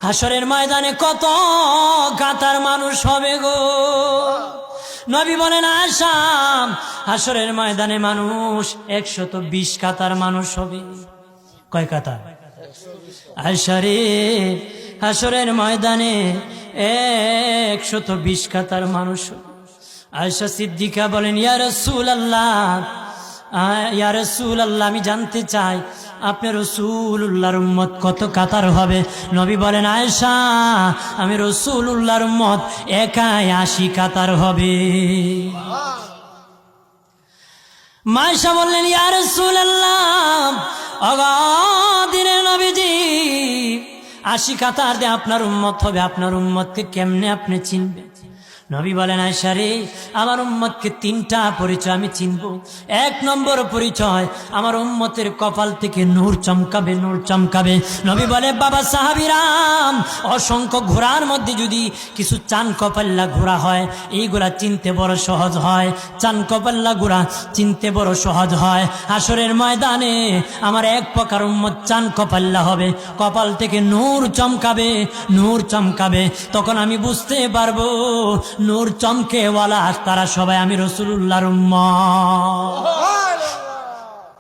হাসরের ময়দানে কত কাতার মানুষ হবে গো। নবী বলেন আয়েশা, হাসরের ময়দানে মানুষ 120 কাতার মানুষ হবে। কয় কাতার? আয়েশা রে, হাসরের ময়দানে 120 কাতার মানুষ হবে। আয়েশা সিদ্দিকা বলেন ইয়া রাসূলুল্লাহ, ইয়া রাসূলুল্লাহ, আমি জানতে চাই আপনার রাসূলুল্লাহর উম্মত কত কাতার হবে? নবী বলেন আয়েশা, আমি রাসূলুল্লাহর উম্মত একাই 80 কাতার হবে। আয়েশা বললেন ইয়া রাসূলুল্লাহ, দিনের নবীজি 80 কাতার দিয়ে আপনার উম্মত হবে, আপনার উম্মতকে কেমনে আপনি চিনবেন? নবী বলেন আয়েশা রে, আমার উম্মতকে 3টা পরিচয় আমি চিনব। 1 নম্বর পরিচয়, আমার উম্মতের কপাল থেকে নূর চমকাবে, নূর চমকাবে। নবী বলে বাবা সাহাবীরাম, অসংখ্য ঘোড়ার মধ্যে যদি কিছু চান কপাল্লা ঘোড়া হয়, এইগুলা চিনতে বড় সহজ হয়। চান কপাল্লা ঘোড়া চিনতে বড় সহজ হয়। হাসরের ময়দানে আমার 1 প্রকার উম্মত চান কপাল্লা হবে, কপাল থেকে নূর চমকাবে, নূর চমকাবে। তখন আমি বুঝতে পারবো নূর চমকেওয়ালা তারা সবাই আমি রাসূলুল্লাহর উম্মত।